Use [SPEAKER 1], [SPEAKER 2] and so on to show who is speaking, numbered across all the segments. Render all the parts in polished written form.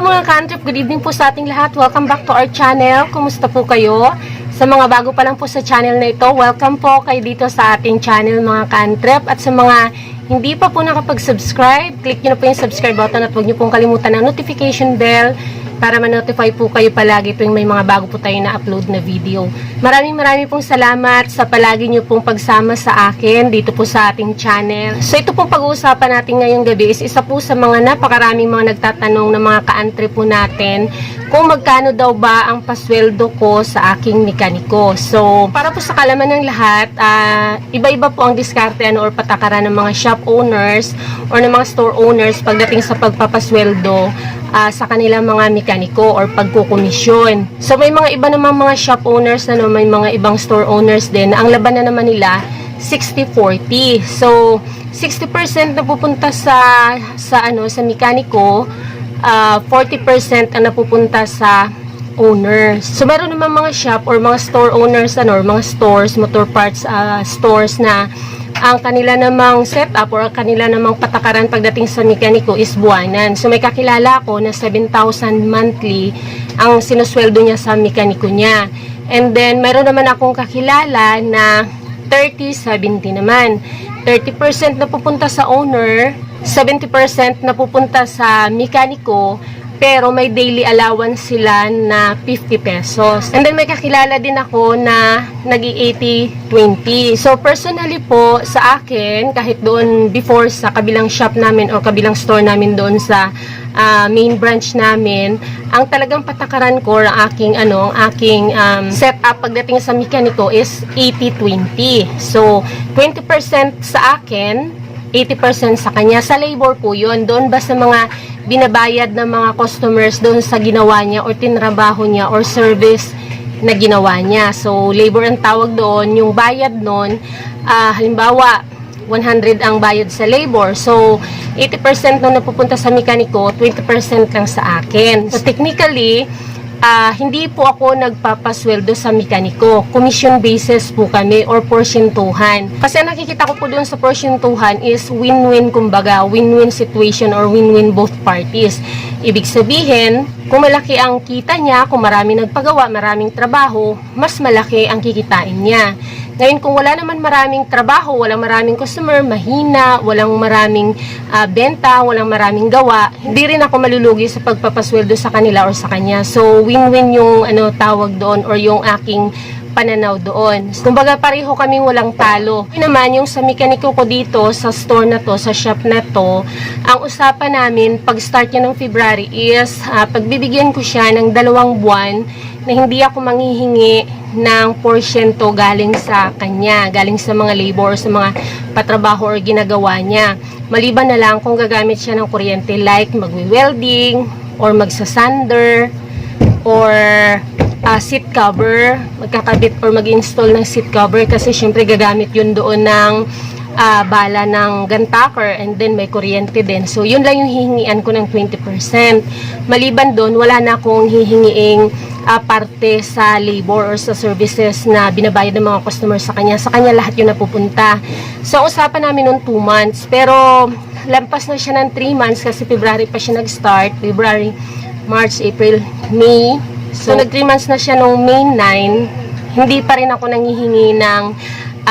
[SPEAKER 1] Hello mga ka-antrip, good evening po sa ating lahat. Welcome back to our channel. Kumusta po kayo? Sa mga bago pa lang po sa channel na ito, welcome po kayo dito sa ating channel mga ka-antrip. At sa mga hindi pa po nakapag-subscribe, click nyo na po yung subscribe button at huwag nyo pong kalimutan ang notification bell para ma-notify po kayo palagi tuwing may mga bago po tayo na-upload na video. Maraming pong salamat sa palagi nyo pong pagsama sa akin dito po sa ating channel. So ito pong pag-uusapan natin ngayong gabi is isa po sa mga napakaraming mga nagtatanong na mga ka-antre po natin kung magkano daw ba ang pasweldo ko sa aking mekaniko. So para po sa kalaman ng lahat, iba-iba po ang diskarte or patakaran ng mga shop owners or ng mga store owners pagdating sa pagpapasweldo sa kanilang mga mekaniko or pagkukomisyon. So may mga iba namang mga shop owners na may mga ibang store owners din. Ang laban na naman nila 60-40. So 60% na pupunta sa mekaniko, 40% ang napupunta sa owners. So meron naman mga shop or mga store owners or mga stores, motor parts stores na ang kanila namang setup or kanila namang patakaran pagdating sa mekaniko is buwanan. So may kakilala ko na 7,000 monthly ang sinusweldo niya sa mekaniko niya. And then meron naman akong kakilala na 30-70 naman. 30% na pupunta sa owner, 70% na pupunta sa mekaniko, pero may daily allowance sila na 50 pesos. And then may kakilala din ako na nag-80-20. So personally po sa akin, kahit doon before sa kabilang shop namin or kabilang store namin doon sa main branch namin, ang talagang patakaran ko, ang aking setup pagdating sa mekaniko is 80-20. So 20% sa akin, 80% sa kanya. Sa labor po yun. Doon ba sa mga binabayad ng mga customers doon sa ginawa niya or tinrabaho niya or service na ginawa niya. So, labor ang tawag doon. Yung bayad doon, halimbawa, 100 ang bayad sa labor. So, 80% nung napupunta sa mekaniko, 20% lang sa akin. So, technically, hindi po ako nagpapasweldo sa mekaniko. Commission basis po kami or porsyentuhan. Kasi ang nakikita ko po doon sa porsyentuhan is win-win, kumbaga, win-win situation or win-win both parties. Ibig sabihin, kung malaki ang kita niya, kung marami nagpagawa, maraming trabaho, mas malaki ang kikitain niya. Ngayon, kung wala naman maraming trabaho, walang maraming customer, mahina, walang maraming benta, walang maraming gawa, hindi rin ako malulugi sa pagpapasweldo sa kanila or sa kanya. So, win-win yung tawag doon or yung aking pananaw doon. Kumbaga, pareho kaming walang talo. Yun naman, yung sa mekaniko ko dito, sa store na to, sa shop na to, ang usapan namin, pag-start niya ng February is, pagbibigyan ko siya ng 2 buwan na hindi ako manghihingi ng porsyento galing sa kanya, galing sa mga labor, sa mga patrabaho or ginagawa niya. Maliban na lang kung gagamit siya ng kuryente like magwi-welding or magsasander or seat cover, magkakabit or mag-install ng seat cover kasi syempre gagamit yun doon ng bala ng guntucker and then may kuryente din. So, yun lang yung hihingian ko ng 20%. Maliban doon, wala na akong hihingiing parte sa labor or sa services na binabayad ng mga customer sa kanya. Sa kanya lahat yun napupunta. So, usapan namin noong 2 months. Pero, lampas na siya ng 3 months kasi February pa siya nag-start. February, March, April, May. So, nag 3 months na siya noong May 9. Hindi pa rin ako nanghihingi ng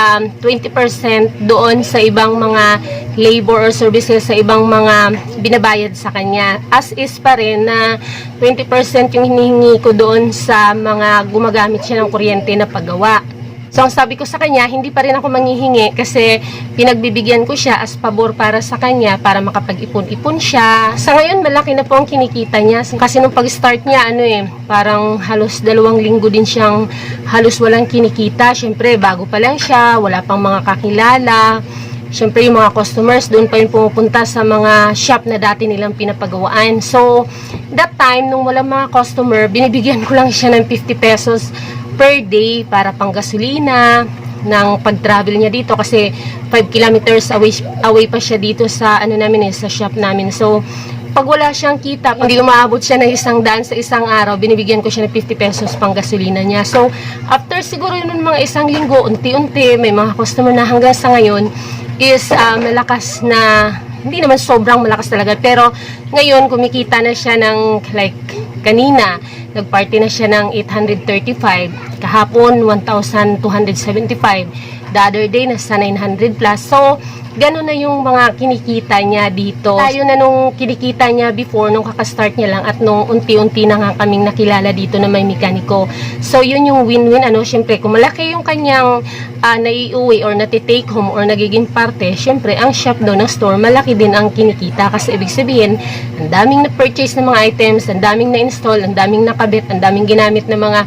[SPEAKER 1] 20% doon sa ibang mga labor or services sa ibang mga binabayad sa kanya. As is pa rin na 20% yung hinihingi ko doon sa mga gumagamit siya ng kuryente na paggawa. So, ang sabi ko sa kanya, hindi pa rin ako manghihingi kasi pinagbibigyan ko siya as pabor para sa kanya para makapag-ipon-ipon siya. Sa ngayon, malaki na po ang kinikita niya. Kasi nung pag-start niya, parang halos 2 linggo din siyang halos walang kinikita. Siyempre, bago pa lang siya, wala pang mga kakilala. Siyempre, yung mga customers, doon pa yung pumupunta sa mga shop na dati nilang pinapagawaan. So, that time, nung walang mga customer, binibigyan ko lang siya ng 50 pesos per day para pang gasolina ng pag-travel niya dito kasi 5 kilometers away pa siya dito sa sa shop namin. So, pag wala siyang kita, hindi umaabot siya ng 100 sa isang araw, binibigyan ko siya ng 50 pesos pang gasolina niya. So, after siguro yun mga 1 linggo, unti-unti, may mga customer na hanggang sa ngayon is malakas na hindi naman sobrang malakas talaga, pero ngayon kumikita na siya ng like kanina nagparty na siya ng 835, kahapon 1,275, the other day nasa 900 plus. So ganun na yung mga kinikita niya dito. Tayo na nung kinikita niya before, nung kakastart niya lang, at nung unti-unti na nga kaming nakilala dito na may mekaniko. So yun yung win-win. Syempre kung malaki yung kanyang naiuwi or natitake home or nagiging parte, syempre ang shop daw ng store malaki din ang kinikita, kasi ibig sabihin ang daming na-purchase ng mga items, ang daming na-install, ang daming nakabit, ang daming ginamit ng mga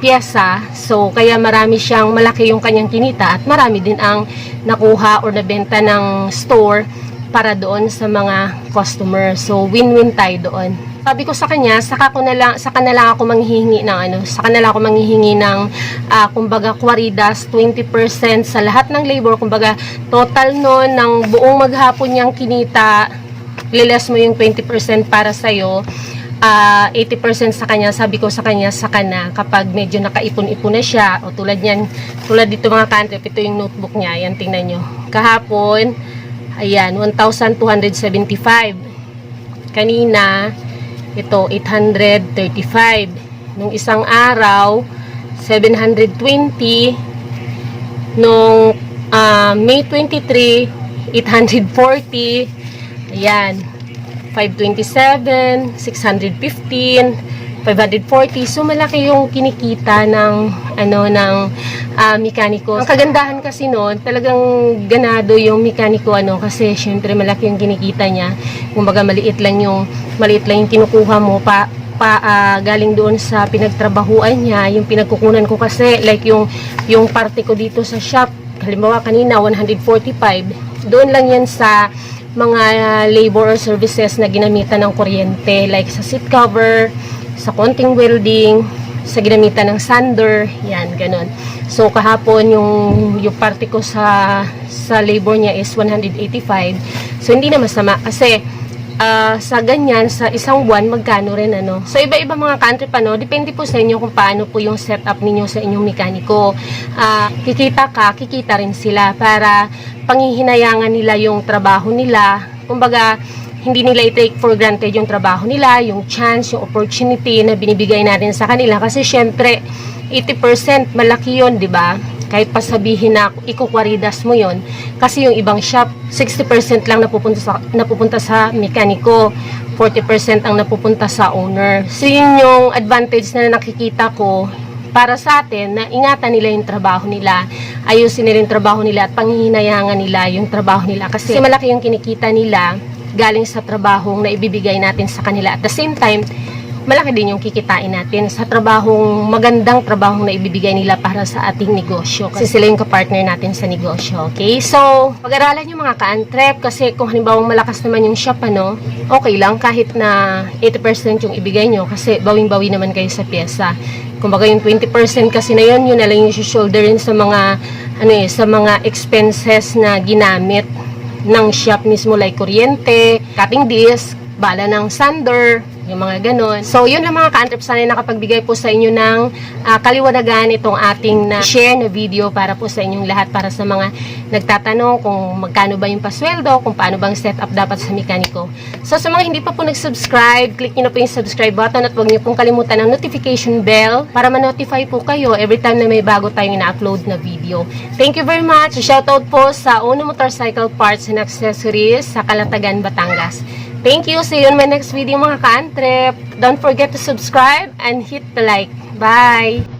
[SPEAKER 1] pyesa. So kaya marami siyang, malaki yung kanyang kinita, at marami din ang nakuha or nabenta ng store para doon sa mga customer. So win-win tayo doon. Sabi ko sa kanya, saka na lang ako manghihingi ng kumbaga kwaridas 20% sa lahat ng labor. Kumbaga total noon ng buong maghapon niyang kinita, liles mo yung 20% para sa'yo, 80% sa kanya. Sabi ko sa kanya, saka na kapag medyo nakaipon-ipon na siya, o tulad dito mga kantrip, ito yung notebook niya, yan, tingnan nyo, kahapon ayan 1,275, kanina ito 835, nung isang araw 720, nung May 23 840, ayan 527, 615, 540. So malaki yung kinikita ng mekaniko. Ang kagandahan kasi noon, talagang ganado yung mekaniko kasi syempre malaki yung kinikita niya. Kumbaga maliit lang yung kinukuha mo galing doon sa pinagtrabahuan niya, yung pinagkukunan ko kasi like yung parte ko dito sa shop. Halimbawa kanina 145, doon lang yan sa mga labor or services na ginamitan ng kuryente, like sa seat cover, sa konting welding, sa ginamitan ng sander, yan, ganun. So kahapon yung parte ko sa labor niya is 185. So hindi na masama kasi sa ganyan, sa isang buwan, magkano rin So iba-iba mga country depende po sa inyo kung paano po yung setup ninyo sa inyong mekaniko. Kikita rin sila para panghihinayangan nila yung trabaho nila. Kumbaga, hindi nila i-take for granted yung trabaho nila, yung chance, yung opportunity na binibigay natin sa kanila. Kasi syempre, 80% malaki yun, di ba? Kahit pa sabihin na ikukwaridas mo yon, kasi yung ibang shop 60% lang napupunta sa mekaniko, 40% ang napupunta sa owner. So yun yung advantage na nakikita ko para sa atin, na ingatan nila yung trabaho nila, ayusin nila yung trabaho nila, at panghihinayangan nila yung trabaho nila, kasi malaki yung kinikita nila galing sa trabahong na ibibigay natin sa kanila. At the same time, malaki din yung kikitain natin sa magandang trabahong na ibibigay nila para sa ating negosyo, kasi sila yung kapartner natin sa negosyo. Okay, so pag-aralan yung mga ka-antrep, kasi kung halimbawa malakas naman yung shop, okay lang kahit na 80% yung ibigay nyo, kasi bawing-bawi naman kayo sa pyesa. Kumbaga yung 20% kasi na yun na lang yung shoulderin sa mga sa mga expenses na ginamit ng shop mismo, like kuryente, cutting disc, bala ng sander, yung mga ganon. So, yun lang mga ka-antrep, sana nakapagbigay po sa inyo ng kaliwanagan itong ating share na video para po sa inyong lahat, para sa mga nagtatanong kung magkano ba yung pasweldo, kung paano bang setup dapat sa mekaniko. So, sa mga hindi pa po nag-subscribe, click nyo na po yung subscribe button, at huwag nyo pong kalimutan ang notification bell para ma-notify po kayo every time na may bago tayong ina-upload na video. Thank you very much. Shoutout po sa Uno Motorcycle Parts and Accessories sa Calatagan, Batangas. Thank you. See you in my next video mga ka-antrep. Don't forget to subscribe and hit the like. Bye!